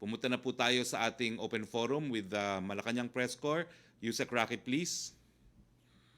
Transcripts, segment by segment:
Pumunta na po tayo sa ating open forum with the Malacañang Press Corps. Yusek Roque, please.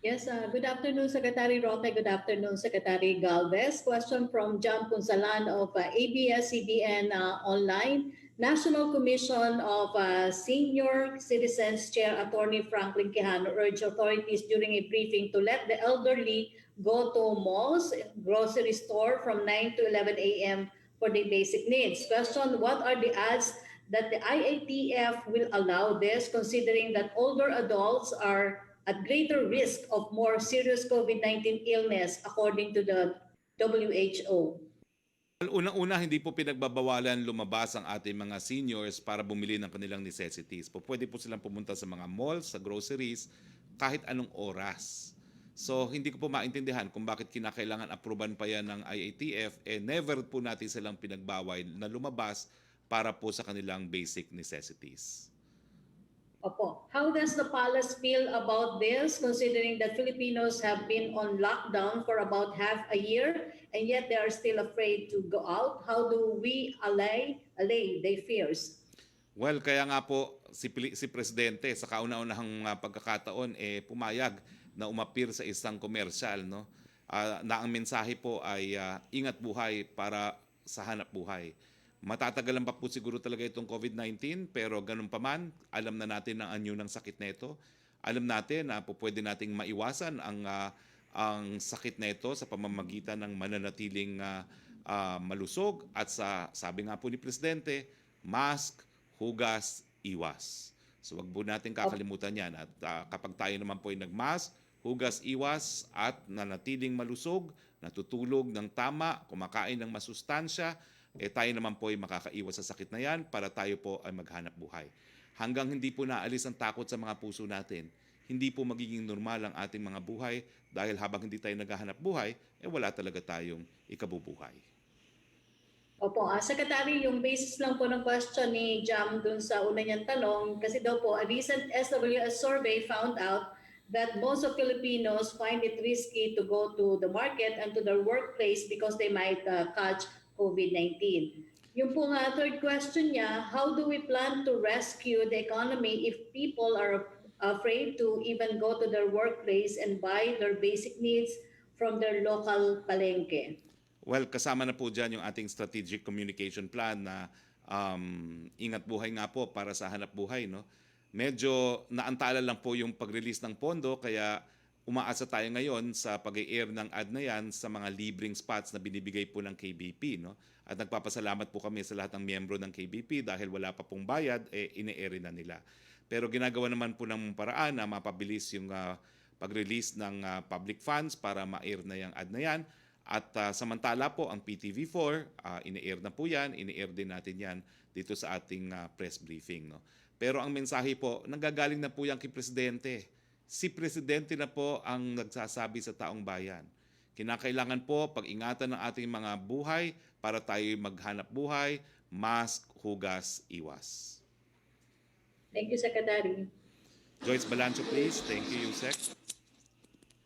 Yes, good afternoon, Secretary Roque. Good afternoon, Secretary Galvez. Question from John Punsalan of ABS-CBN Online. National Commission of Senior Citizens Chair Attorney Franklin Quijano urged authorities during a briefing to let the elderly go to malls, grocery store from 9 to 11 a.m. for their basic needs. Question, what are the odds that the IATF will allow this, considering that older adults are at greater risk of more serious COVID-19 illness according to the WHO? Unang-una, hindi po pinagbabawalan lumabas ang ating mga seniors para bumili ng kanilang necessities. Pwede po silang pumunta sa mga malls, sa groceries, kahit anong oras. So, hindi ko po maintindihan kung bakit kinakailangan aproban pa yan ng IATF, never po natin silang pinagbawal na lumabas para po sa kanilang basic necessities. Opo. How does the palace feel about this, considering that Filipinos have been on lockdown for about half a year and yet they are still afraid to go out? How do we allay their fears? Well, kaya nga po si Presidente sa kauna-unahang pagkakataon pumayag na umapir sa isang komersyal, no? Na ang mensahe po ay ingat buhay para sa hanap buhay. Matatagalan pa po siguro talaga itong COVID-19, pero ganun pa man, alam na natin ang anyo ng sakit nito. Alam natin na po pwede nating maiwasan ang sakit nito sa pamamagitan ng mananatiling malusog at sabi nga po ni Presidente, mask, hugas, iwas. So wag po natin kakalimutan yan. At kapag tayo naman po ay nagmask, hugas, iwas at nanatiling malusog, natutulog ng tama, kumakain ng masustansya, tayo naman po ay makakaiwas sa sakit na yan para tayo po ay maghanap buhay. Hanggang hindi po naalis ang takot sa mga puso natin, hindi po magiging normal ang ating mga buhay dahil habang hindi tayo naghahanap buhay, wala talaga tayong ikabubuhay. Opo, Secretary, yung basis lang po ng question ni Jam dun sa una niyang tanong, kasi daw po a recent SWS survey found out that most of Filipinos find it risky to go to the market and to their workplace because they might catch COVID-19. Yung po nga third question niya, how do we plan to rescue the economy if people are afraid to even go to their workplace and buy their basic needs from their local palengke? Well, kasama na po dyan yung ating strategic communication plan na ingat buhay nga po para sa hanap buhay, no? Medyo naantala lang po yung pag-release ng pondo, kaya umaasa tayo ngayon sa pag-i-air ng ad na yan sa mga libreng spots na binibigay po ng KBP, no? At nagpapasalamat po kami sa lahat ng miyembro ng KBP dahil wala pa pong bayad, ine-air na nila. Pero ginagawa naman po ng paraan na mapabilis yung pag-release ng public funds para ma-air na yung ad na yan. At samantala po ang PTV4, ine-air na po yan, ine-air din natin yan dito sa ating press briefing, no? Pero ang mensahe po, nanggagaling na po yan kay Presidente. Si Presidente na po ang nagsasabi sa taong bayan. Kinakailangan po pag-ingatan ng ating mga buhay para tayo maghanap buhay, mask, hugas, iwas. Thank you, Secretary. Joyce Balancho, please. Thank you, Yusek.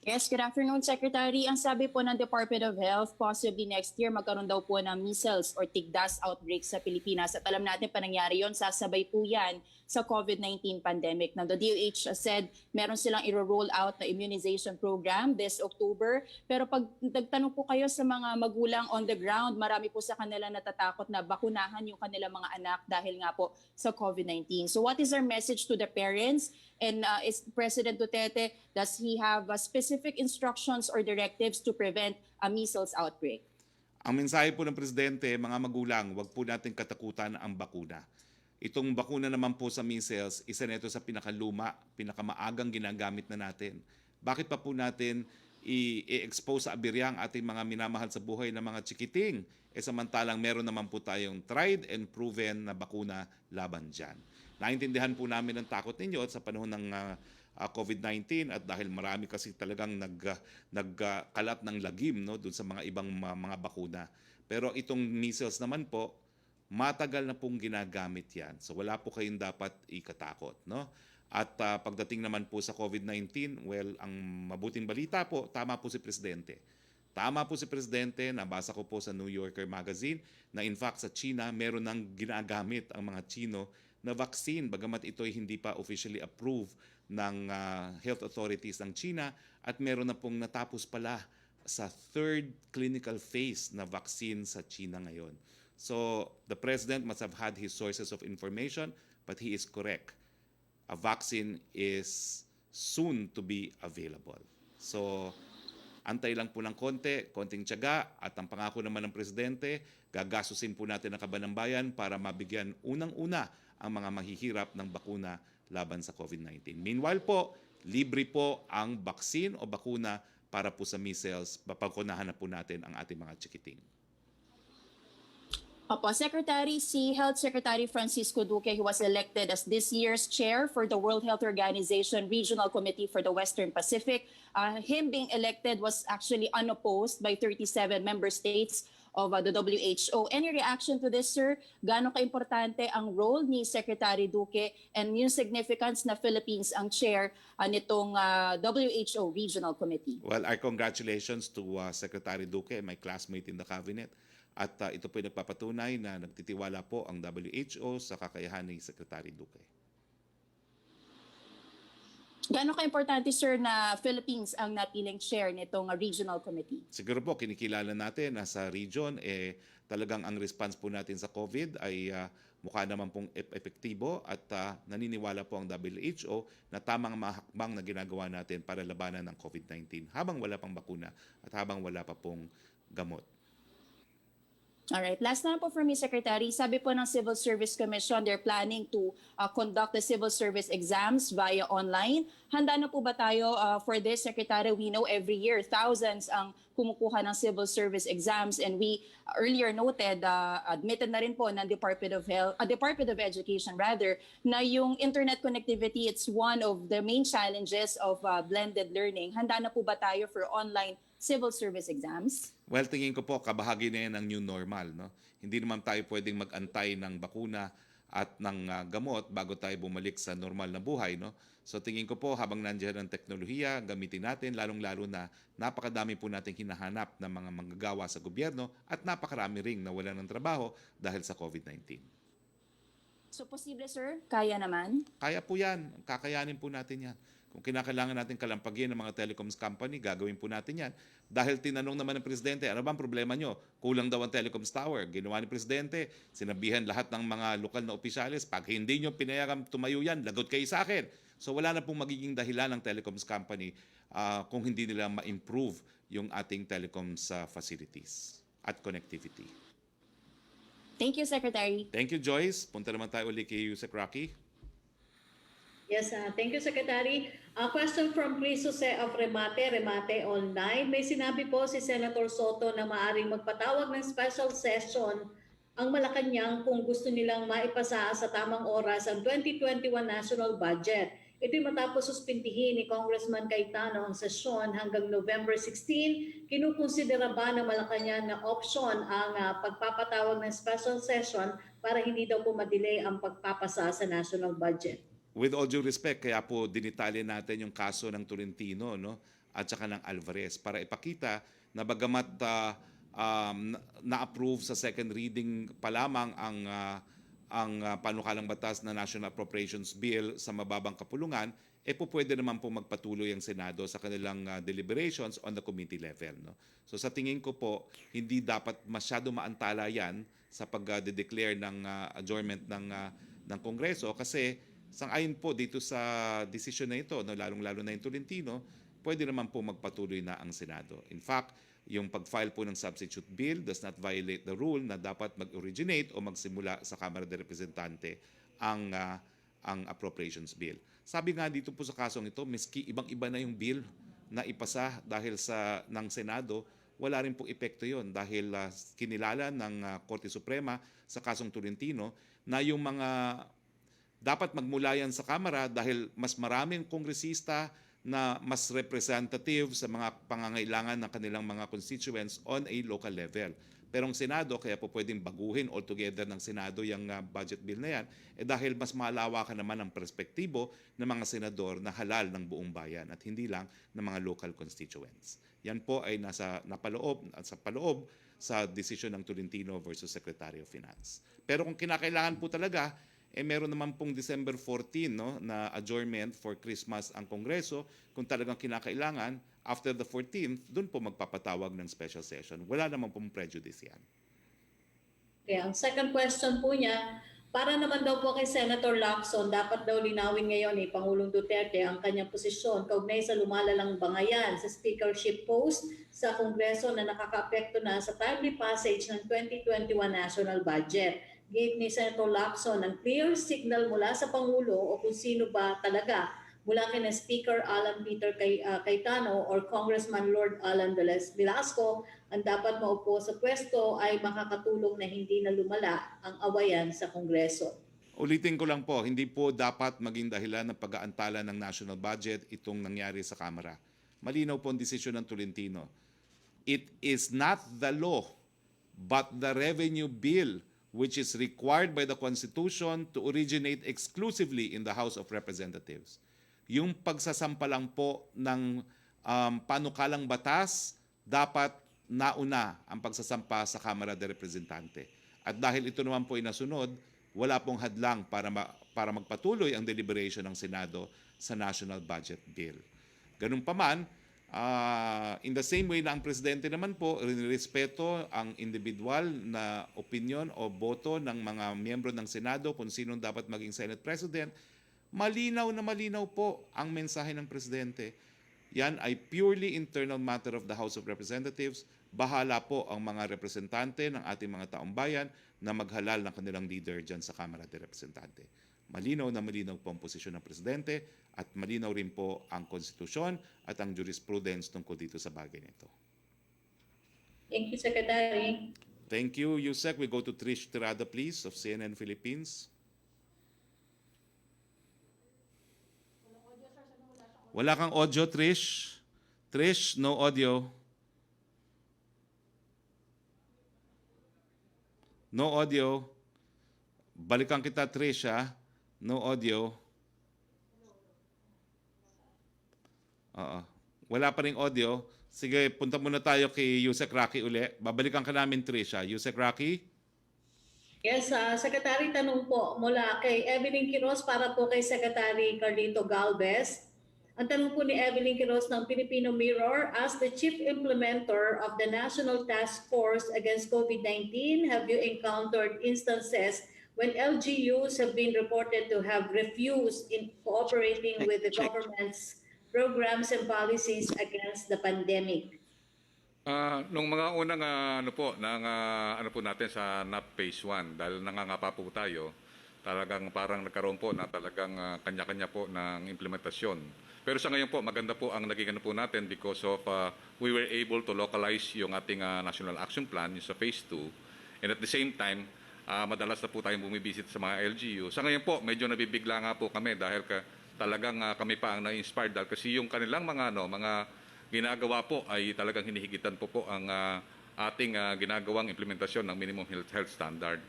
Yes, good afternoon, Secretary. Ang sabi po ng Department of Health, possibly next year magkaroon daw po ng measles or tigdas outbreak sa Pilipinas. At alam natin pa nangyari yon, sasabay po yan sa COVID-19 pandemic. Now, the DOH said meron silang i-roll out na immunization program this October. Pero pag nagtanong po kayo sa mga magulang on the ground, marami po sa kanila natatakot na bakunahan yung kanilang mga anak dahil nga po sa COVID-19. So what is our message to the parents? And is President Duterte, does he have specific instructions or directives to prevent a measles outbreak? Ang mensahe po ng Presidente, mga magulang, wag po natin katakutan ang bakuna. Itong bakuna naman po sa measles, isa nito sa pinakaluma, pinakamaagang ginagamit na natin. Bakit pa po natin i-expose sa abiryang ating mga minamahal sa buhay na mga chikiting? Samantalang meron naman po tayong tried and proven na bakuna laban dyan. Naintindihan po namin ang takot ninyo sa panahon ng COVID-19 at dahil marami kasi talagang nagkalat ng lagim, no, doon sa mga ibang mga bakuna. Pero itong measles naman po, matagal na pong ginagamit yan. So wala po kayong dapat ikatakot, no? At pagdating naman po sa COVID-19, well, ang mabuting balita po, tama po si Presidente. tama po si Presidente, nabasa ko po sa New Yorker Magazine na in fact sa China meron nang ginagamit ang mga Chino na vaccine bagamat ito'y hindi pa officially approved ng health authorities ng China at meron na pong natapos pala sa third clinical phase na vaccine sa China ngayon. So the President must have had his sources of information, but he is correct. A vaccine is soon to be available. So antay lang po ng konting tiyaga at ang pangako naman ng Presidente, gagasusin po natin ang kaban ng bayan para mabigyan unang-una ang mga mahihirap ng bakuna laban sa COVID-19. Meanwhile po, libre po ang vaccine o bakuna para po sa measles, papakunahan na po natin ang ating mga chikiting. Opo, Secretary, si Health Secretary Francisco Duque, who was elected as this year's chair for the World Health Organization Regional Committee for the Western Pacific. Him being elected was actually unopposed by 37 member states of the WHO. Any reaction to this, sir? Gaano ka-importante ang role ni Secretary Duque and yung significance na Philippines ang chair nitong WHO Regional Committee? Well, our congratulations to Secretary Duque, my classmate in the cabinet. At ito po ay nagpapatunay na nagtitiwala po ang WHO sa kakayahan ni Secretary Duque. Gaano ka-importante, sir, na Philippines ang napiling chair nitong regional committee? Siguro po kinikilala natin na sa region talagang ang response po natin sa COVID ay mukha naman pong epektibo at naniniwala po ang WHO na tamang mahakbang na ginagawa natin para labanan ng COVID-19 habang wala pang bakuna at habang wala pa pong gamot. Alright, last na po from me, Secretary. Sabi po ng Civil Service Commission, they're planning to conduct the civil service exams via online. Handa na po ba tayo for this, Secretary? We know every year thousands ang kumukuha ng civil service exams, and we earlier noted, admitted na rin po ng Department of Education rather, na yung internet connectivity, it's one of the main challenges of blended learning. Handa na po ba tayo for online civil service exams? Well, tingin ko po, kabahagi na yan ng new normal. No? Hindi naman tayo pwedeng mag-antay ng bakuna at ng gamot bago tayo bumalik sa normal na buhay. No? So tingin ko po, habang nandiyan ang teknolohiya, gamitin natin, lalong-lalo na napakadami po nating hinahanap ng mga manggagawa sa gobyerno at napakarami ring nawalan ng trabaho dahil sa COVID-19. So posible, sir? Kaya naman? Kaya po yan. Kakayanin po natin yan. Kung kinakailangan natin kalampagin ng mga telecoms company, gagawin po natin yan. Dahil tinanong naman ng Presidente, ano bang problema nyo? Kulang daw ang telecoms tower. Ginawa ni Presidente, sinabihan lahat ng mga lokal na opisyalis, pag hindi nyo pinayagan tumayo yan, lagot kayo sa akin. So wala na pong magiging dahilan ng telecoms company kung hindi nila ma-improve yung ating telecoms facilities at connectivity. Thank you, Secretary. Thank you, Joyce. Punta naman tayo ulit kay Yusek Roque. Yes, thank you, Secretary. A question from Chris Jose of Remate Online. May sinabi po si Senator Soto na maaring magpatawag ng special session ang Malacañang kung gusto nilang maipasa sa tamang oras ang 2021 national budget. Ito'y matapos suspindihin ni Congressman Cayetano ang sesyon hanggang November 16. Kinukonsidera ba ng Malacañang na option ang pagpapatawag ng special session para hindi daw po madelay ang pagpapasa sa national budget? With all due respect, kaya po dinitalye natin yung kaso ng Tolentino, no, at saka ng Alvarez para ipakita na bagamat na-approve sa second reading pa lamang ang panukalang batas na National Appropriations Bill sa mababang kapulungan, po pwede naman po magpatuloy ang Senado sa kanilang deliberations on the committee level. No? So sa tingin ko po, hindi dapat masyado maantala yan sa pag-declare ng adjournment ng Kongreso kasi sang-ayon po dito sa desisyon na ito, no, lalong-lalo na yung Tolentino, pwede naman po magpatuloy na ang Senado. In fact, yung pag-file po ng substitute bill does not violate the rule na dapat mag-originate o magsimula sa Kamara de Representante ang appropriations bill. Sabi nga dito po sa kasong ito, miski ibang-iba na yung bill na ipasa dahil ng Senado, wala rin pong epekto yon dahil kinilala ng Korte Suprema sa kasong Tolentino na yung mga dapat magmula yan sa Kamara dahil mas maraming kongresista na mas representative sa mga pangangailangan ng kanilang mga constituents on a local level. Pero ang Senado, kaya po pwedeng baguhin altogether ng Senado yung budget bill na yan, dahil mas malawakan naman ang perspektibo ng mga senador na halal ng buong bayan at hindi lang ng mga local constituents. Yan po ay sa paloob sa desisyon ng Tolentino versus Secretary of Finance. Pero kung kinakailangan po talaga, meron naman pong December 14 na adjournment for Christmas ang Kongreso. Kung talagang kinakailangan, after the 14th, doon po magpapatawag ng special session. Wala naman pong prejudice yan. Okay, ang second question po niya, para naman daw po kay Senator Lacson, dapat daw linawin ngayon ni Pangulong Duterte ang kanyang posisyon kaugnay sa lumalalang bangayan sa speakership post sa Kongreso na nakakaapekto na sa timely passage ng 2021 national budget. Gate ni Senator Lacson ang clear signal mula sa Pangulo o kung sino ba talaga mula kina Speaker Alan Peter Cayetano or Congressman Lord Alan Velasco ang dapat maupo sa pwesto ay makakatulong na hindi na lumala ang awayan sa Kongreso. Ulitin ko lang po, hindi po dapat maging dahilan ng pag-aantala ng national budget itong nangyari sa Kamara. Malinaw po ang desisyon ng Tolentino. It is not the law, but the revenue bill which is required by the Constitution to originate exclusively in the House of Representatives. Yung pagsasampa lang po ng panukalang batas, dapat nauna ang pagsasampa sa Kamara de Representante. At dahil ito naman po ay nasunod, wala pong hadlang para magpatuloy ang deliberation ng Senado sa National Budget Bill. Ganun pa man, in the same way na ang Presidente naman po, respeto ang individual na opinion o boto ng mga miyembro ng Senado kung sinong dapat maging Senate President, malinaw na malinaw po ang mensahe ng Presidente. Yan ay purely internal matter of the House of Representatives. Bahala po ang mga representante ng ating mga taong bayan na maghalal ng kanilang leader dyan sa Kamara de Representante. Malinaw na malinaw po ang posisyon ng Presidente at malinaw rin po ang konstitusyon at ang jurisprudence tungkol dito sa bagay nito. Thank you, Secretary. Thank you, Yusek. We go to Trish Tirada, please, of CNN Philippines. Wala kang audio, Trish. Trish, no audio. No audio. Balikan kita, Trish, ha? No audio. Wala pa rin audio. Sige, punta muna tayo kay Yusek Roque uli. Babalikan ka namin, Trish, ha? Yusek Roque? Yes, Secretary, tanong po mula kay Evelyn Quiroz para po kay Secretary Carlito Galvez. Ang tanong po ni Evelyn Quiroz ng Filipino Mirror, as the chief implementer of the National Task Force Against COVID-19, have you encountered instances when LGUs have been reported to have refused in cooperating with the government's programs and policies against the pandemic? Nung mga unang ano po natin sa NAP Phase 1, dahil nangangapa po tayo, talagang parang nagkaroon po na talagang kanya-kanya po ng implementasyon. Pero sa ngayon po, maganda po ang naging ano po natin because of we were able to localize yung ating National Action Plan yung sa Phase 2. And at the same time, madalas na po tayong bumibisit sa mga LGU. Sa ngayon po, medyo nabibigla nga po kami dahil talagang kami pa ang na-inspired dahil kasi yung kanilang mga ginagawa po ay talagang hinihigitan po ang ating ginagawang implementasyon ng minimum health standard.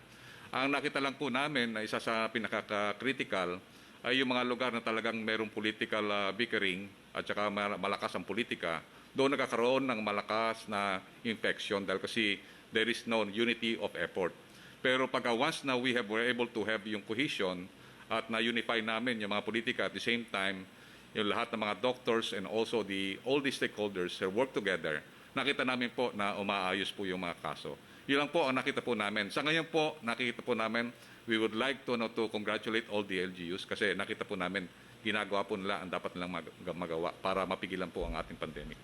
Ang nakita lang po namin na isa sa pinaka-critical ay yung mga lugar na talagang merong political bickering at saka malakas ang politika, doon nagkakaroon ng malakas na infection dahil kasi there is no unity of effort. Pero pagka once na were able to have yung cohesion at na-unify namin yung mga politika at the same time, yung lahat ng mga doctors and also all the stakeholders work together, nakita namin po na umaayos po yung mga kaso. Yun lang po ang nakita po namin. Sa ngayon po, nakita po namin, we would like to congratulate all the LGUs kasi nakita po namin, ginagawa po nila ang dapat nilang magawa para mapigilan po ang ating pandemic.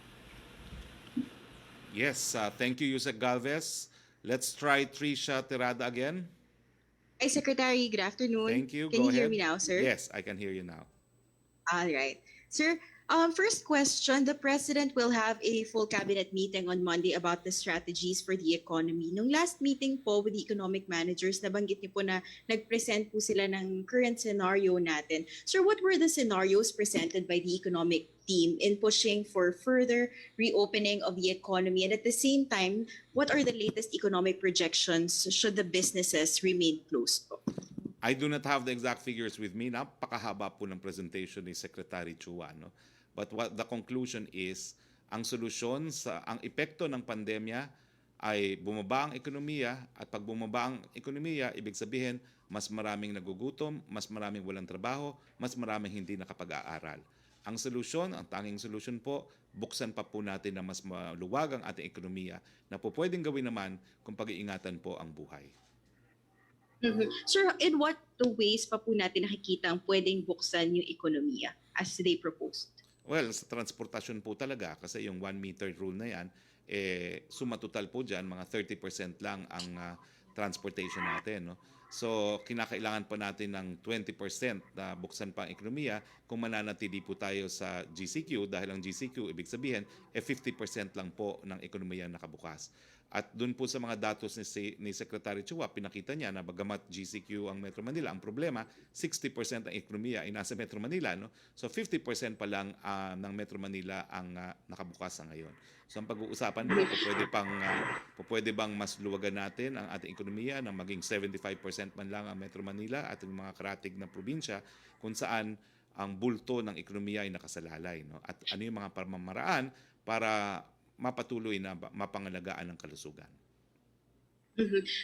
Yes, thank you, Yusek Galvez. Let's try Trisha Tirada again. Hi, Secretary. Good afternoon. Thank you. Can Go you hear ahead. me now, sir? Yes, I can hear you now. All right. Sir, First question, the President will have a full cabinet meeting on Monday about the strategies for the economy. Nung last meeting po with the economic managers, nabanggit niyo po na nag-present po sila ng current scenario natin. Sir, what were the scenarios presented by the economic team in pushing for further reopening of the economy? And at the same time, what are the latest economic projections should the businesses remain closed po? I do not have the exact figures with me. Napakahaba po ng presentation ni Secretary Chua, no? But what the conclusion is, ang solusyon ang epekto ng pandemya ay bumaba ang ekonomiya, at pag bumaba ang ekonomiya, ibig sabihin mas maraming nagugutom, mas maraming walang trabaho, mas maraming hindi nakapag-aaral. Ang solusyon, ang tanging solusyon po, buksan pa po natin na mas maluwag ang ating ekonomiya na po pwedeng gawin naman kung pag-iingatan po ang buhay. Sir, in what ways pa po natin nakikita ang pwedeng buksan yung ekonomiya as they proposed? Well, sa transportasyon po talaga, kasi yung 1 meter rule na yan, sumatotal po dyan, mga 30% lang ang transportation natin. No? So, kinakailangan pa natin ng 20% na buksan pa ang ekonomiya kung mananatili po tayo sa GCQ, dahil ang GCQ, ibig sabihin, 50% lang po ng ekonomiya nakabukas. At doon po sa mga datos ni Secretary Chua, pinakita niya na bagamat GCQ ang Metro Manila, ang problema, 60% ng ekonomiya ay nasa Metro Manila. No? So 50% pa lang ng Metro Manila ang nakabukas ngayon. So ang pag-uusapan po, pwede bang mas luwagan natin ang ating ekonomiya na maging 75% man lang ang Metro Manila at yung mga karatig na probinsya kung saan ang bulto ng ekonomiya ay nakasalalay. No? At ano yung mga pamamaraan para mapatuloy na mapangalagaan ng kalusugan.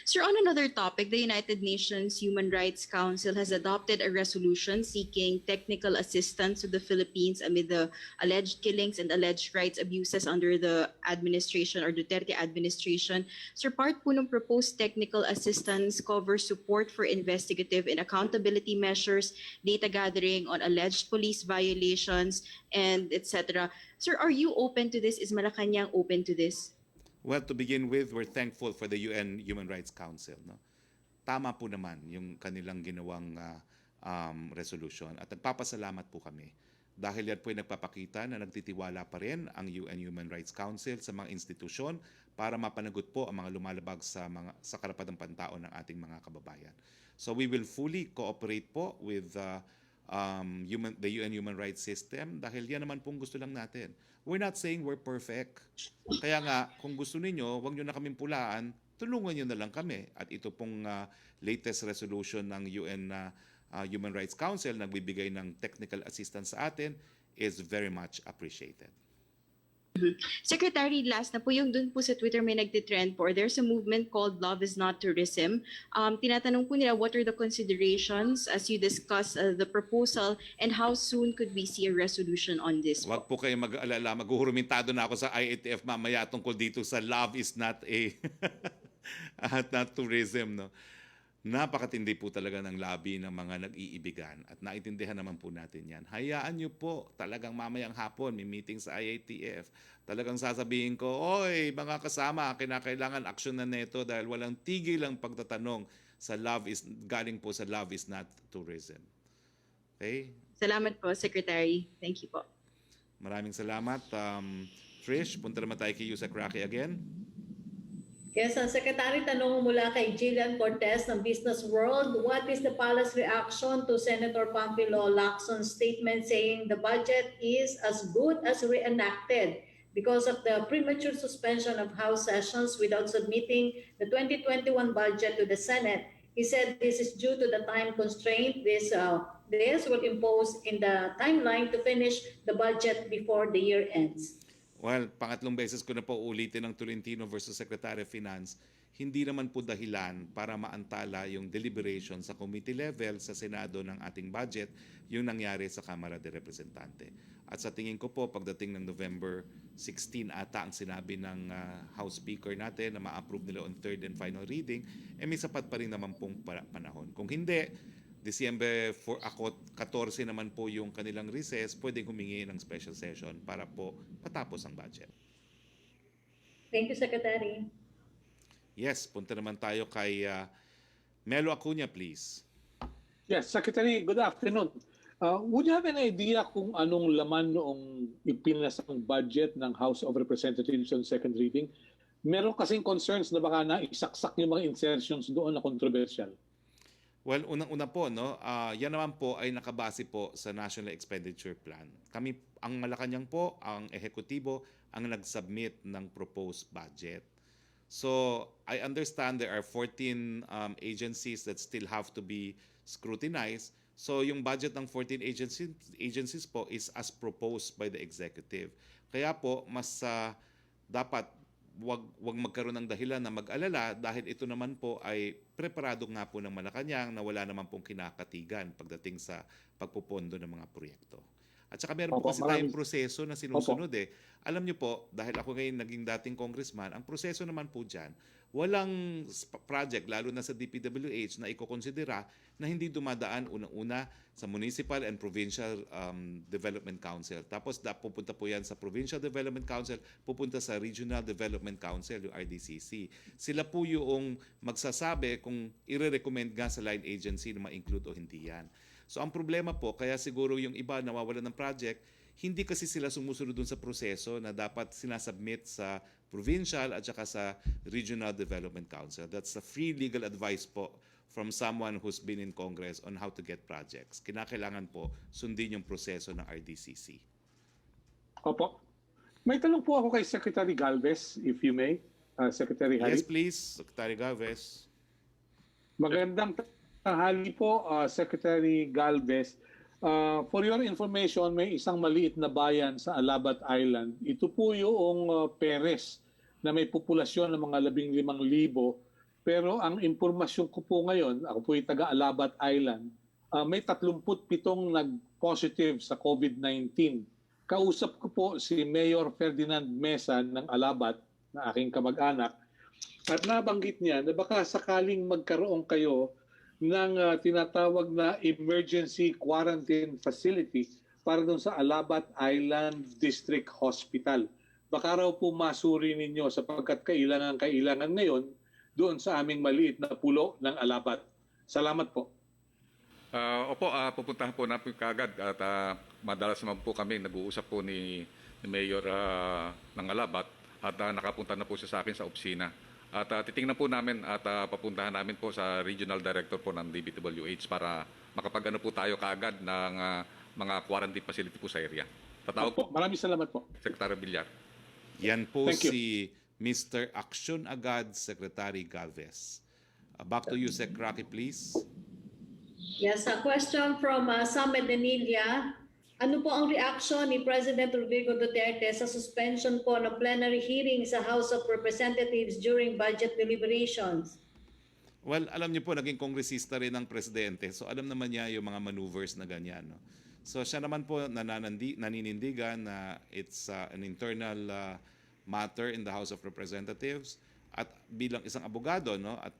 Sir, on another topic, the United Nations Human Rights Council has adopted a resolution seeking technical assistance to the Philippines amid the alleged killings and alleged rights abuses under the administration or Duterte administration. Sir, part po ng proposed technical assistance covers support for investigative and accountability measures, data gathering on alleged police violations, and etc. Sir, are you open to this? Is Malacañang open to this? Well, to begin with, we're thankful for the UN Human Rights Council. No? Tama po naman yung kanilang ginawang resolution, at nagpapasalamat po kami dahil yan po ay nagpapakita na nagtitiwala pa rin ang UN Human Rights Council sa mga institusyon para mapanagot po ang mga lumalabag sa karapatang pantao ng ating mga kababayan. So we will fully cooperate po with the UN Human Rights System dahil yan naman pong gusto lang natin. We're not saying we're perfect. Kaya nga, kung gusto ninyo, huwag nyo na kaming pulaan, tulungan nyo na lang kami. At ito pong latest resolution ng UN Human Rights Council na nagbibigay ng technical assistance sa atin is very much appreciated. Secretary, last na po yung dun po sa Twitter may nagtitrend po. There's a movement called Love is Not Tourism. Tinatanong po nila what are the considerations as you discuss the proposal and how soon could we see a resolution on this? Huwag po kayo mag-alala. Maghuhurumintado na ako sa IATF mamaya tungkol dito sa Love is Not not Tourism. No? Napakatindi po talaga ng labi ng mga nag-iibigan at naintindihan naman po natin yan. Hayaan nyo po, talagang mamayang hapon, may meeting sa IATF. Talagang sasabihin ko, oy, mga kasama, kinakailangan aksyon na neto dahil walang tigil ang pagtatanong sa galing po sa Love is Not Tourism. Okay? Salamat po, Secretary. Thank you po. Maraming salamat. Trish, punta naman tayo kay Yusek Roque again. Yes, Secretary, tanong mula kay Jillian Cortez ng Business World. What is the palace reaction to Senator Pampilo Lacson's statement saying the budget is as good as reenacted because of the premature suspension of House sessions without submitting the 2021 budget to the Senate? He said this is due to the time constraint this will impose in the timeline to finish the budget before the year ends. Well, pangatlong beses ko na po ulitin ng Tolentino versus Secretary of Finance, hindi naman po dahilan para maantala yung deliberation sa committee level sa Senado ng ating budget yung nangyari sa Kamara de Representante. At sa tingin ko po, pagdating ng November 16 ata ang sinabi ng House Speaker natin na ma-approve nila on third and final reading, may sapat pa rin naman pong panahon. Kung hindi, December 14 naman po yung kanilang recess, pwedeng humingi ng special session para po patapos ang budget. Thank you, Secretary. Yes, punta naman tayo kay Melo Acuña, please. Yes, Secretary, good afternoon. Would you have an idea kung anong laman noong ipinasang budget ng House of Representatives on second reading? Meron kasing concerns na baka naisaksak yung mga insertions doon na controversial. Well, unang-una po, no, yan naman po ay nakabase po sa National Expenditure Plan. Kami, ang Malacañang po, ang ehekutibo, ang nag-submit ng proposed budget. So, I understand there are 14 agencies that still have to be scrutinized. So, yung budget ng 14 agencies po is as proposed by the executive. Kaya po, mas dapat wag magkaroon ng dahilan na mag-alala dahil ito naman po ay preparado nga po ng Malacañang na wala naman pong kinakatigan pagdating sa pagpupondo ng mga proyekto. At saka meron po Opo, kasi tayong proseso na sinusunod eh. Alam niyo po, dahil ako ngayon naging dating congressman, ang proseso naman po dyan, walang project, lalo na sa DPWH, na ikokonsidera na hindi dumadaan unang-una sa Municipal and Provincial Development Council. Tapos pupunta po yan sa Provincial Development Council, pupunta sa Regional Development Council, yung RDCC. Sila po yung magsasabi kung i-recommend nga sa line agency na ma-include o hindi yan. So ang problema po, kaya siguro yung iba nawawalan ng project, hindi kasi sila sumusunod dun sa proseso na dapat sinasubmit sa provincial at saka sa Regional Development Council. That's a free legal advice po from someone who's been in Congress on how to get projects. Kinakailangan po sundin yung proseso ng RDCC. Opo. May tanong po ako kay Secretary Galvez, if you may, Secretary Hari. Yes, please, Secretary Galvez. Magandang tanghali po, Secretary Galvez. For your information, may isang maliit na bayan sa Alabat Island. Ito po yung Perez na may populasyon ng mga 15,000. Pero ang impormasyon ko po ngayon, ako po yung taga Alabat Island, may 37 nag-positive sa COVID-19. Kausap ko po si Mayor Ferdinand Mesa ng Alabat, na aking kamag-anak, at nabanggit niya na baka sakaling magkaroon kayo ng tinatawag na emergency quarantine facility para doon sa Alabat Island District Hospital. Baka raw po masuri ninyo sapagkat kailangan ngayon doon sa aming maliit na pulo ng Alabat. Salamat po. Opo, pupuntahan po natin kaagad at madalas naman po kami nag-uusap po ni Mayor ng Alabat at nakapunta na po siya sa akin sa opisina. At titingnan po namin at papuntahan namin po sa Regional Director po ng DPWH para makapag-ano po tayo kaagad ng mga quarantine facility po sa area. Tatawag po. Maraming salamat po. Secretary Villar. Yan po Thank you. si Mr. Action Agad, Secretary Galvez. Back to you, Sec. Roque, please. Yes, a question from Sam Medinilla. Ano po ang reaction ni President Rodrigo Duterte sa suspension po ng plenary hearing sa House of Representatives during budget deliberations? Well, alam niyo po, naging kongresista rin ang presidente. So alam naman niya yung mga maneuvers na ganyan. No? So siya naman po naninindigan na it's an internal matter in the House of Representatives. At bilang isang abogado, no? At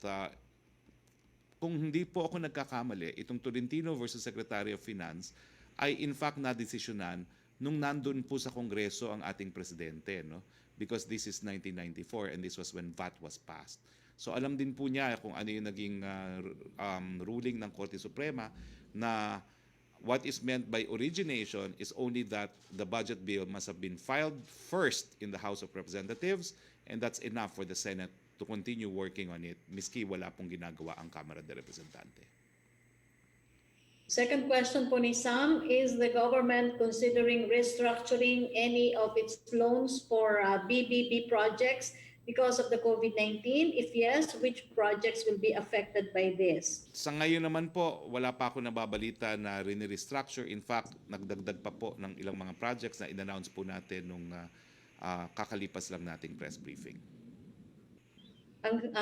kung hindi po ako nagkakamali, itong Tolentino versus Secretary of Finance ay in fact nadesisyonan nung nandun po sa Kongreso ang ating presidente, no? Because this is 1994 and this was when VAT was passed. So alam din po niya kung ano yung naging ruling ng Korte Suprema na what is meant by origination is only that the budget bill must have been filed first in the House of Representatives and that's enough for the Senate to continue working on it miski wala pong ginagawa ang Kamara de Representante. Second question po ni Sam, is the government considering restructuring any of its loans for BBB projects because of the COVID-19? If yes, which projects will be affected by this? Sa ngayon naman po, wala pa ako nababalita na rini-restructure. In fact, nagdagdag pa po ng ilang mga projects na in-announce po natin nung kakalipas lang nating press briefing. Ang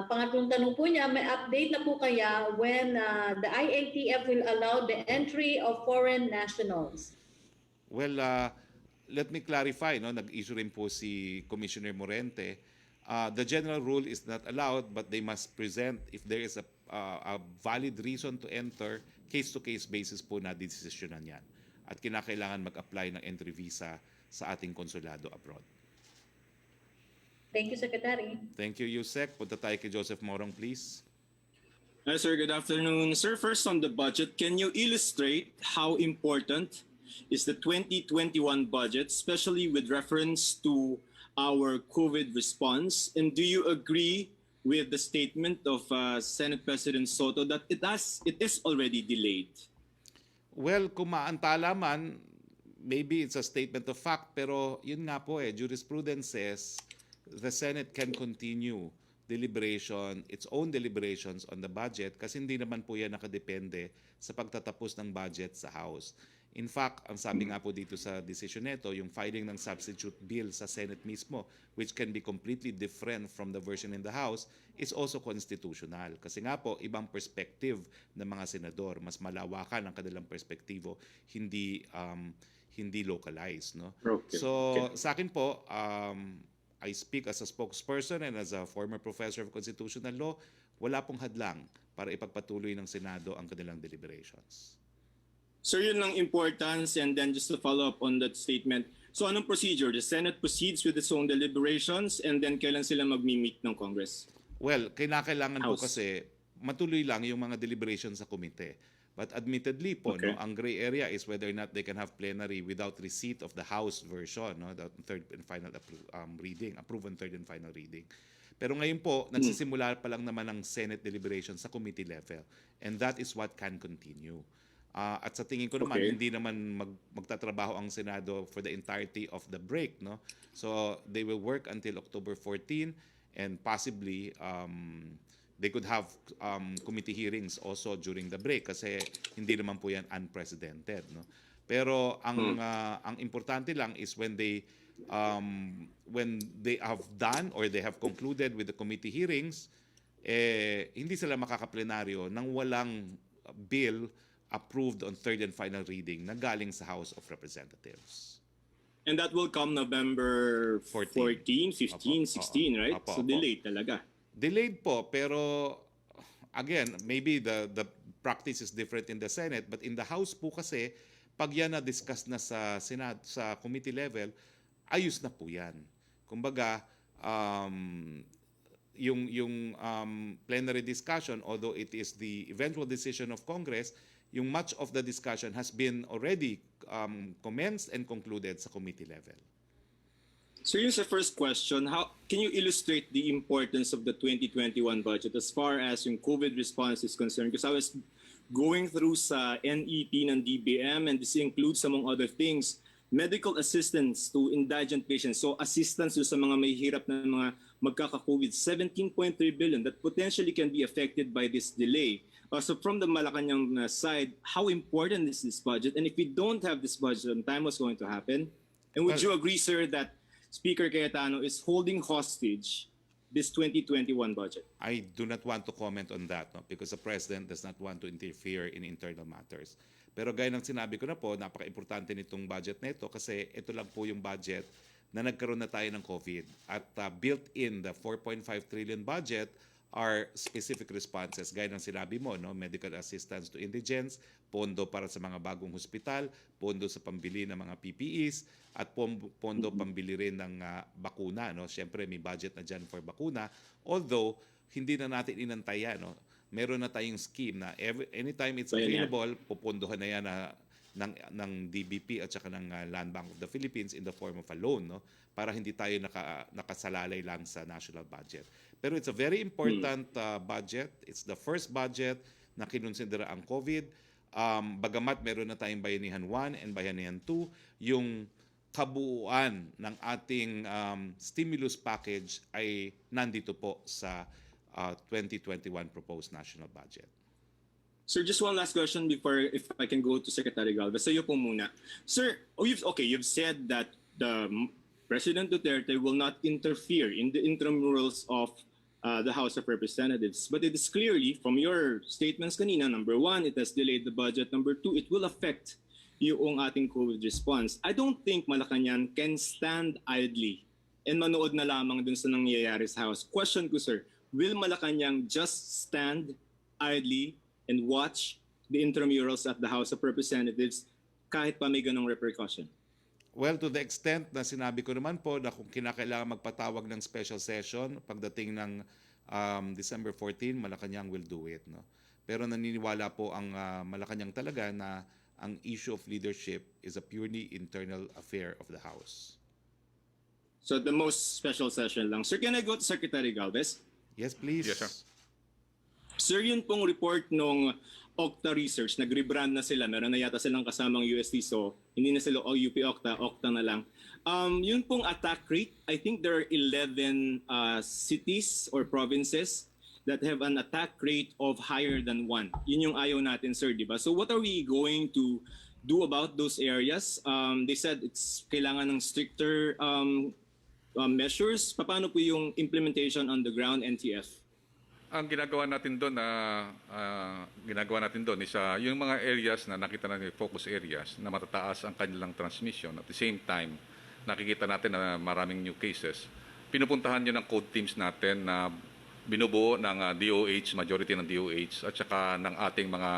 pangatlong tanong po niya, may update na po kaya when the IATF will allow the entry of foreign nationals? Well, let me clarify. No? Nag-issue rin po si Commissioner Morente. The general rule is not allowed but they must present if there is a valid reason to enter, case-to-case basis po na desisyonan yan. At kinakailangan mag-apply ng entry visa sa ating konsulado abroad. Thank you, Secretary. Thank you, Yusek. Punta tayo kay Joseph Morong, please. Hi, sir. Good afternoon. Sir, first on the budget, can you illustrate how important is the 2021 budget, especially with reference to our COVID response? And do you agree with the statement of Senate President Soto that it is already delayed? Well, kung maantala man, maybe it's a statement of fact, pero yun nga po jurisprudence says the Senate can continue its own deliberations on the budget kasi hindi naman po yan nakadepende sa pagtatapos ng budget sa House. In fact, ang sabi nga po dito sa decision nito, yung filing ng substitute bill sa Senate mismo, which can be completely different from the version in the House, is also constitutional. Kasi nga po, ibang perspective ng mga senador, mas malawakan ang kanilang perspektibo, hindi localized, no? Okay. So, sa akin po, I speak as a spokesperson and as a former professor of constitutional law, wala pong hadlang para ipagpatuloy ng Senado ang kanilang deliberations. Sir, yun lang importance, and then just to follow up on that statement, so anong procedure? The Senate proceeds with its own deliberations and then kailan sila mag-meet ng Congress? Well, kailangan po House. kasi matuloy lang yung mga deliberations sa komite. But admittedly po, Okay. no, ang gray area is whether or not they can have plenary without receipt of the House version, no, the third and final reading, approved and third and final reading. Pero ngayon po, nagsisimula pa lang naman ang Senate deliberation sa committee level. And that is what can continue. At sa tingin ko naman, Okay. hindi naman magtatrabaho ang Senado for the entirety of the break, no? So they will work until October 14 and possibly they could have committee hearings also during the break kasi hindi naman po yan unprecedented, no? Pero ang importante lang is when they have done or they have concluded with the committee hearings, hindi sila makakaplenaryo nang walang bill approved on third and final reading na galing sa House of Representatives. And that will come November 14, 15, 16, right? Opo, So opo. delayed talaga. Delayed po, pero again, maybe the practice is different in the Senate, but in the House po kasi, pag yan na-discuss na sa Senate, sa committee level, ayos na po yan. Kumbaga, yung plenary discussion, although it is the eventual decision of Congress, yung much of the discussion has been already commenced and concluded sa committee level. So here's the first question. How can you illustrate the importance of the 2021 budget as far as yung COVID response is concerned? Because I was going through sa NEP ng DBM, and this includes, among other things, medical assistance to indigent patients. So assistance sa mga may hirap na mga magkaka-COVID, 17.3 billion that potentially can be affected by this delay. So from the Malacañang side, how important is this budget? And if we don't have this budget on time, what's going to happen? And would you agree, sir, that Speaker Cayetano is holding hostage this 2021 budget? I do not want to comment on that, no, because the President does not want to interfere in internal matters. Pero gaya ng sinabi ko na po, napaka-importante nitong budget na ito kasi ito lang po yung budget na nagkaroon na tayo ng COVID. At built in the 4.5 trillion budget are specific responses. Gaya ng sinabi mo, no, medical assistance to indigents, pondo para sa mga bagong hospital, pondo sa pambili ng mga PPEs, at pondo pambili rin ng bakuna. No? Siyempre, may budget na dyan for bakuna. Although, hindi na natin inantay yan. No? Meron na tayong scheme na anytime it's available, pupondohan na yan ng DBP at saka ng Land Bank of the Philippines in the form of a loan, no? Para hindi tayo nakasalalay lang sa national budget. Pero it's a very important budget. It's the first budget na kinonsidera ang COVID. Bagamat meron na tayong Bayanihan 1 and Bayanihan 2, yung kabuuan ng ating stimulus package ay nandito po sa 2021 proposed national budget. Sir, just one last question before, if I can go to Secretary Galvez. Sa'yo po muna. Sir, you've said that the President Duterte will not interfere in the intramurals of the House of Representatives. But it is clearly, from your statements kanina, number one, it has delayed the budget. Number two, it will affect yung ating COVID response. I don't think Malacañang can stand idly and manood na lamang dun sa nangyayari sa House. Question ko, sir, will Malacañang just stand idly and watch the intramurals at the House of Representatives kahit pa may ganong repercussion? Well, to the extent na sinabi ko naman po na kung kinakailangan magpatawag ng special session pagdating ng December 14, Malacañang will do it. No? Pero naniniwala po ang Malacañang talaga na ang issue of leadership is a purely internal affair of the House. So the most special session lang. Sir, can I go to Secretary Galvez? Yes, please. Yes, sir. Sir, yun pong report nung Octa Research, nag-rebrand na sila. Meron na yata silang kasamang UST, so hindi na sila UP Octa, Octa na lang. Yun pong attack rate, I think there are 11 cities or provinces that have an attack rate of higher than 1. Yun yung ayaw natin, sir, di ba? So what are we going to do about those areas? They said it's kailangan ng stricter measures. Paano po yung implementation on the ground, NTF? Ang ginagawa natin doon is yung mga areas na nakita natin, focus areas na matataas ang kanilang transmission. At the same time, nakikita natin na maraming new cases. Pinupuntahan yun ng code teams natin na binubuo ng DOH, majority ng DOH, at saka ng ating mga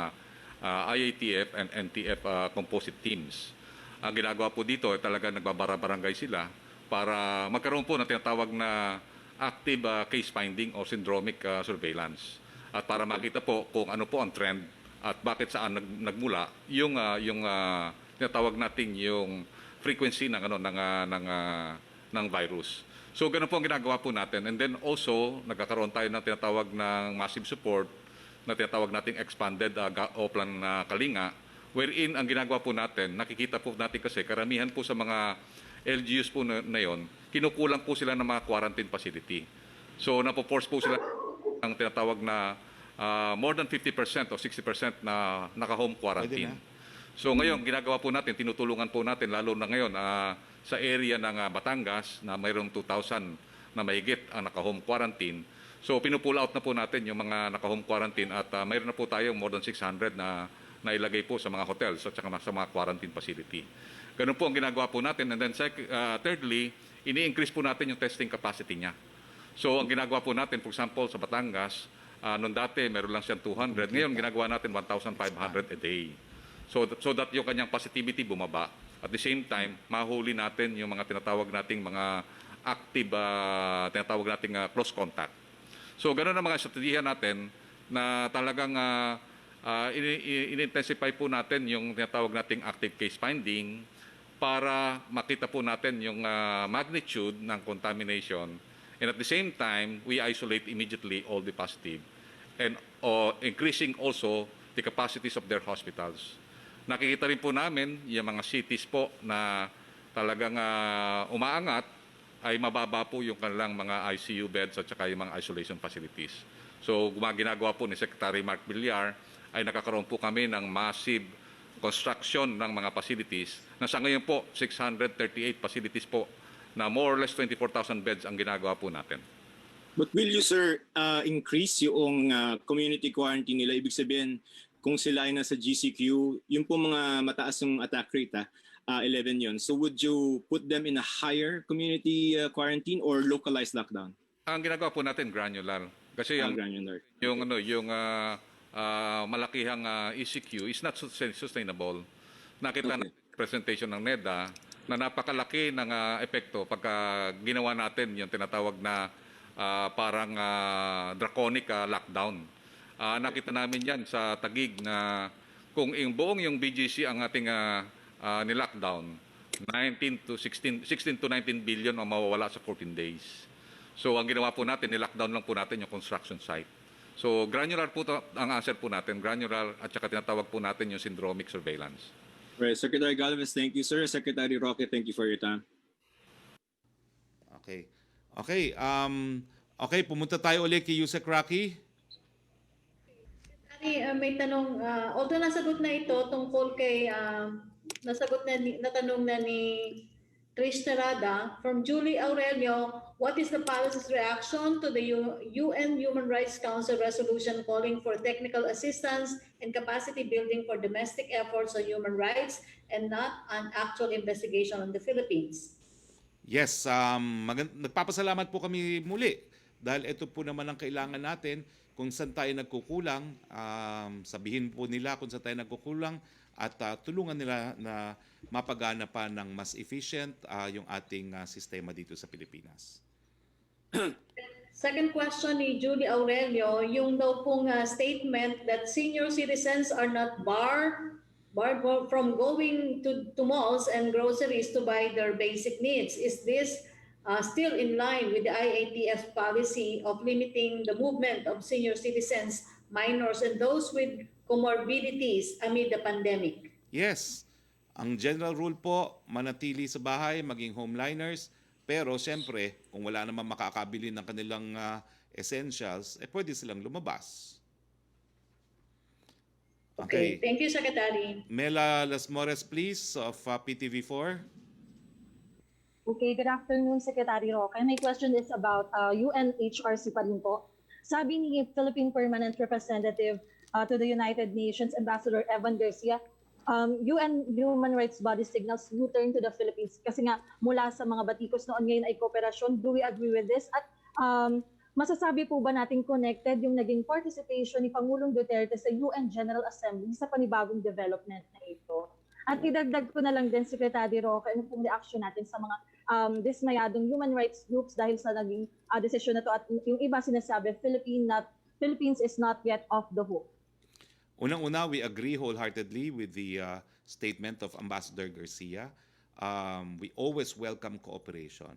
IATF and NTF composite teams. Ang ginagawa po dito ay talaga nagbabara-barangay sila para magkaroon po ng tinatawag na active case finding o syndromic surveillance. At para makita po kung ano po ang trend at bakit saan nagmula yung tinatawag natin yung frequency ng ng virus. So ganun po ang ginagawa po natin. And then also nagkakaroon tayo ng tinatawag ng massive support na tinatawag nating expanded plan na Kalinga, wherein ang ginagawa po natin, nakikita po natin kasi karamihan po sa mga LGUs po na yon, kinukulang po sila ng mga quarantine facility. So napo-force po sila ng tinatawag na more than 50% o 60% na naka-home quarantine. So ngayon, ginagawa po natin, tinutulungan po natin, lalo na ngayon sa area ng Batangas na mayroong 2,000 na mahigit ang naka-home quarantine. So pinupull out na po natin yung mga naka-home quarantine at mayroon na po tayong more than 600 na nailagay po sa mga hotels at saka sa mga quarantine facility. Ganun po ang ginagawa po natin. And then thirdly, ini-increase po natin yung testing capacity niya. So ang ginagawa po natin, for example, sa Batangas, noon dati meron lang siyang 200. Ngayon ginagawa natin 1,500 a day. So that yung kanyang positivity bumaba. At the same time, mahuli natin yung mga tinatawag nating mga active, tinatawag nating close contact. So ganoon ang mga estratehiya natin na talagang in-intensify po natin yung tinatawag nating active case finding para makita po natin yung magnitude ng contamination. And at the same time, we isolate immediately all the positive and increasing also the capacities of their hospitals. Nakikita rin po namin yung mga cities po na talagang umaangat ay mababa po yung kanilang mga ICU beds at saka yung mga isolation facilities. So ginagawa po ni Secretary Mark Villar ay nakakaroon po kami ng massive construction ng mga facilities na sa ngayon po 638 facilities po na more or less 24,000 beds ang ginagawa po natin. But will you, sir, increase yung community quarantine nila? Ibig sabihin, kung sila ay nasa GCQ, yung po mga mataas yung attack rate, 11 yun. So would you put them in a higher community quarantine or localized lockdown? Ang ginagawa po natin granular kasi Granular. yung malakihang ECQ is not sustainable. Nakita na presentation ng NEDA na napakalaki ng epekto pagka ginawa natin yung tinatawag na parang draconic lockdown. Nakita namin yan sa Taguig na kung yung BGC ang ating ni-lockdown, 16 to 19 billion ang mawawala sa 14 days. So ang ginawa po natin, ni-lockdown lang po natin yung construction site. So granular po ang answer po natin, granular at saka tinatawag po natin yung syndromic surveillance. Right, Secretary Galvez, thank you, sir. Secretary Roque, thank you for your time. Okay. Okay, pumunta tayo ulit kay Yusek Roque. May tanong, although nasagot na ito tungkol kay, natanong na ni Trish Narada, from Julie Aurelio, what is the palace's reaction to the UN Human Rights Council resolution calling for technical assistance and capacity building for domestic efforts on human rights and not an actual investigation on the Philippines? Yes, nagpapasalamat po kami muli dahil ito po naman ang kailangan natin kung saan tayo nagkukulang, sabihin po nila kung saan tayo nagkukulang at tulungan nila na mapagana pa ng mas efficient yung ating sistema dito sa Pilipinas. Second question ni Julie Aurelio, yung daw pong statement that senior citizens are not barred from going to malls and groceries to buy their basic needs. Is this still in line with the IATF policy of limiting the movement of senior citizens, minors, and those with comorbidities amid the pandemic? Yes, ang general rule po, manatili sa bahay, maging homeliners. Pero siyempre, kung wala naman makakabili ng kanilang essentials, pwede silang lumabas. Okay. Thank you, Secretary. Mela Las Mores, please, of PTV4. Okay, good afternoon, Secretary Roque. My question is about UNHRC pa rin po. Sabi ni Philippine Permanent Representative to the United Nations, Ambassador Evan Garcia, UN human rights body signals U-turn to the Philippines kasi nga mula sa mga batikos noon ngayon ay kooperasyon. Do we agree with this? At masasabi po ba natin connected yung naging participation ni Pangulong Duterte sa UN General Assembly sa panibagong development na ito? At idagdag ko na lang din, Secretary Roque, ano pong reaction natin sa mga dismayadong human rights groups dahil sa naging desisyon na to at yung iba sinasabi, Philippines is not yet off the hook. Unang-una, we agree wholeheartedly with the statement of Ambassador Garcia. We always welcome cooperation.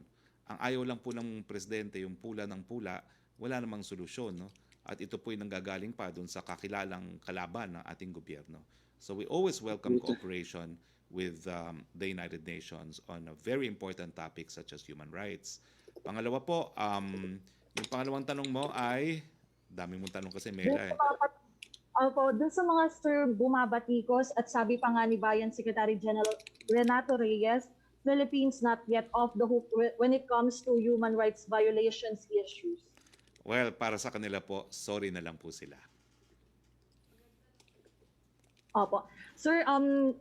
Ang ayaw lang po ng presidente, yung pula ng pula, wala namang solusyon. No? At ito po yung nanggagaling pa dun sa kakilalang kalaban ng ating gobyerno. So we always welcome cooperation with the United Nations on a very important topic such as human rights. Pangalawa po, yung pangalawang tanong mo ay, dami mong tanong kasi Mela eh. Opo, dun sa mga sir bumabatikos at sabi pa nga ni Bayan Secretary General Renato Reyes, Philippines not yet off the hook when it comes to human rights violations issues. Well, para sa kanila po, sorry na lang po sila. Opo. Sir,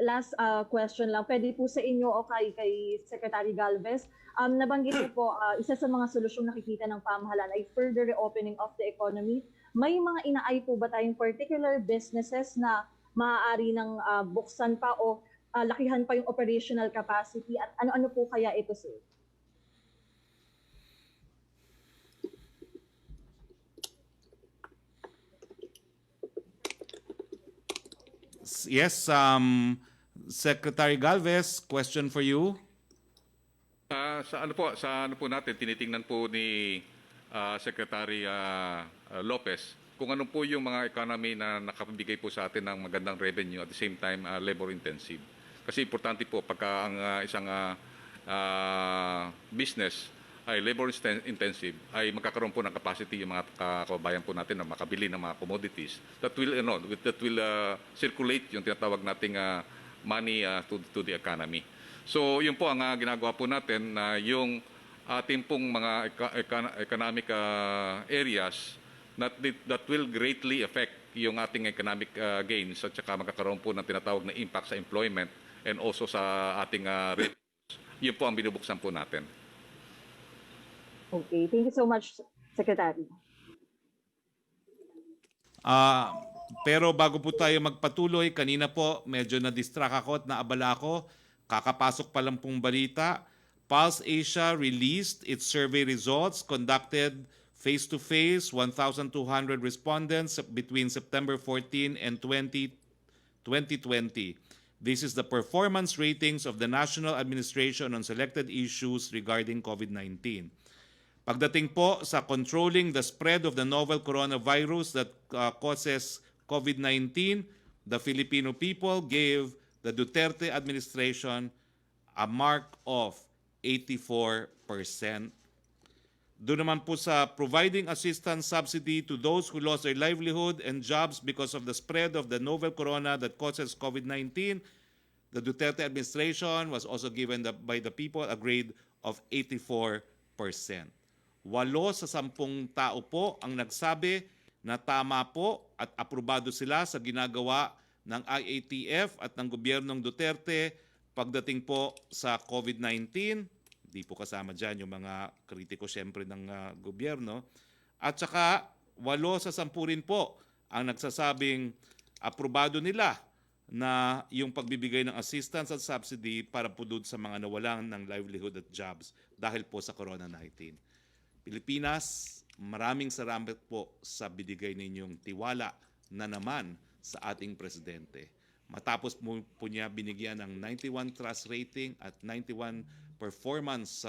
last question lang. Pwede po sa inyo o kay Secretary Galvez. Nabanggit niyo po, isa sa mga solusyong nakikita ng pamahalaan ay further reopening of the economy. May mga inaay po ba tayong particular businesses na maaari ng buksan pa o lakihan pa yung operational capacity at ano-ano po kaya ito, sir? Yes, Secretary Galvez, question for you. Sa ano po natin, tinitingnan po ni Secretary Lopez kung ano po yung mga economy na nakabigay po sa atin ng magandang revenue at the same time labor intensive. Kasi importante po pagka ang isang business ay labor intensive ay magkakaroon po ng capacity yung mga kababayan po natin na makabili ng mga commodities that will circulate yung tinatawag nating money to the economy. So yun po ang ginagawa po natin na yung ating pong mga economic areas that will greatly affect yung ating economic gains at saka magkakaroon po ng tinatawag na impact sa employment and also sa ating revenues. Yun po ang binubuksan po natin. Okay, thank you so much, Secretary. Pero bago po tayo magpatuloy, kanina po medyo na-distract ako at naabala ako. Kakapasok pa lang pong balita. Pulse Asia released its survey results conducted face-to-face, 1,200 respondents between September 14 and 2020. This is the performance ratings of the National Administration on selected issues regarding COVID-19. Pagdating po sa controlling the spread of the novel coronavirus that causes COVID-19, the Filipino people gave the Duterte administration a mark of 84%. Doon naman po sa providing assistance subsidy to those who lost their livelihood and jobs because of the spread of the novel corona that causes COVID-19, the Duterte administration was also given by the people a grade of 84%. 8 sa 10 tao po ang nagsabi na tama po at aprobado sila sa ginagawa ng IATF at ng gobyernong Duterte pagdating po sa COVID-19. Hindi po kasama dyan yung mga kritiko siyempre ng gobyerno. At saka 8 sa 10 rin po ang nagsasabing aprobado nila na yung pagbibigay ng assistance at subsidy para po doon sa mga nawalan ng livelihood at jobs dahil po sa Corona-19. Pilipinas, maraming salamat po sa binigay ninyong tiwala na naman sa ating presidente. Matapos po niya binigyan ng 91 trust rating at 91 performance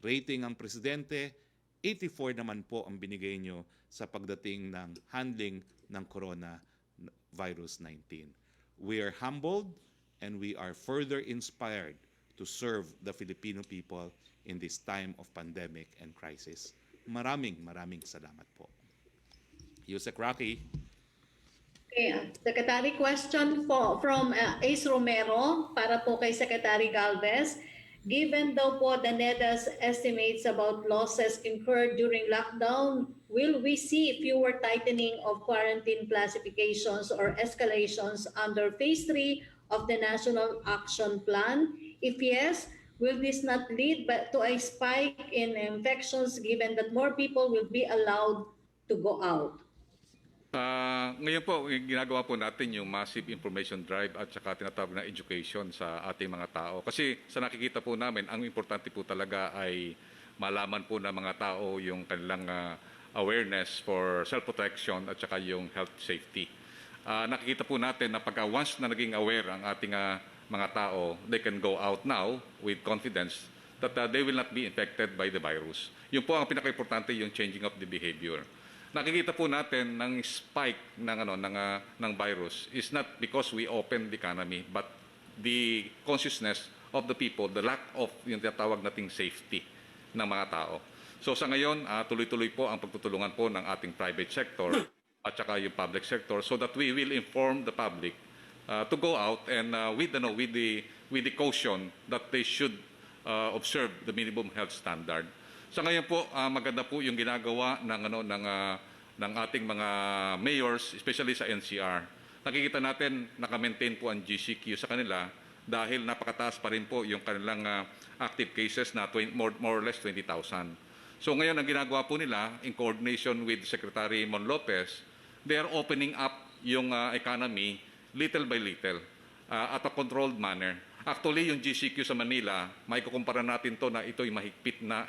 rating ang presidente, 84 naman po ang binigay niyo sa pagdating ng handling ng coronavirus 19. We are humbled and we are further inspired to serve the Filipino people in this time of pandemic and crisis. Maraming salamat po. Yusek Roque. Okay, Secretary, question from Ace Romero para po kay Secretary Galvez. Given daw po the NEDA's estimates about losses incurred during lockdown, will we see fewer tightening of quarantine classifications or escalations under Phase 3 of the National Action Plan? If yes, will this not lead to a spike in infections given that more people will be allowed to go out? Ngayon po, ginagawa po natin yung massive information drive at saka tinatawag na education sa ating mga tao. Kasi sa nakikita po namin, ang importante po talaga ay malaman po ng mga tao yung kanilang awareness for self-protection at saka yung health safety. Nakikita po natin na pagka once na naging aware ang ating mga tao, they can go out now with confidence that they will not be infected by the virus. Yun po ang pinaka-importante, yung changing of the behavior. Nakikita po natin ng spike ng virus is not because we open the economy but the consciousness of the people, the lack of yung tinatawag nating safety ng mga tao. So sa ngayon, tuloy-tuloy po ang pagtutulungan po ng ating private sector at saka yung public sector so that we will inform the public to go out and with the caution that they should observe the minimum health standard. Sa ngayon po, maganda po yung ginagawa ng ating mga mayors, especially sa NCR. Nakikita natin naka-maintain po ang GCQ sa kanila dahil napakataas pa rin po yung kanilang active cases na more or less 20,000. So ngayon ang ginagawa po nila in coordination with Secretary Mon Lopez, they are opening up yung economy little by little at a controlled manner. Actually, yung GCQ sa Manila, may kukumpara natin to na ito'y mahigpit na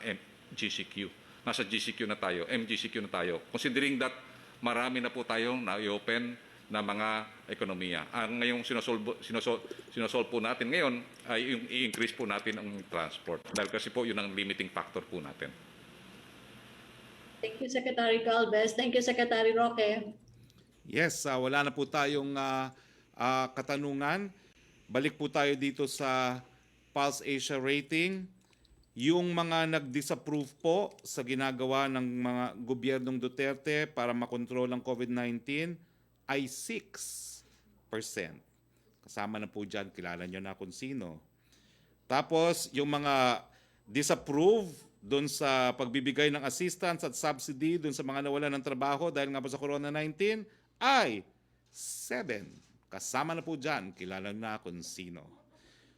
GCQ. Nasa GCQ na tayo, MGCQ na tayo. Considering that marami na po tayong na-open na mga ekonomiya. Ang ngayong sinosolve po natin ngayon ay yung i-increase po natin ang transport. Dahil kasi po yun ang limiting factor po natin. Thank you, Secretary Galvez. Thank you, Secretary Roque. Yes, wala na po tayong katanungan. Balik po tayo dito sa Pulse Asia rating. Yung mga nag-disapprove po sa ginagawa ng mga gobyernong Duterte para makontrol ang COVID-19 ay 6%. Kasama na po dyan, kilala nyo na kung sino. Tapos, yung mga disapprove doon sa pagbibigay ng assistance at subsidy doon sa mga nawalan ng trabaho dahil nga po sa Corona-19 ay 7. Kasama na po dyan, kilala na kung sino.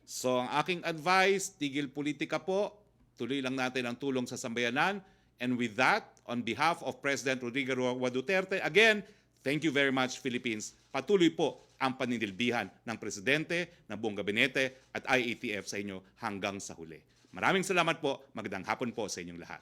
So, ang aking advice, tigil politika po. Tuloy lang natin ang tulong sa sambayanan. And with that, on behalf of President Rodrigo Roque Duterte, again, thank you very much, Philippines. Patuloy po ang paninilbihan ng Presidente, ng buong gabinete at IATF sa inyo hanggang sa huli. Maraming salamat po. Magandang hapon po sa inyong lahat.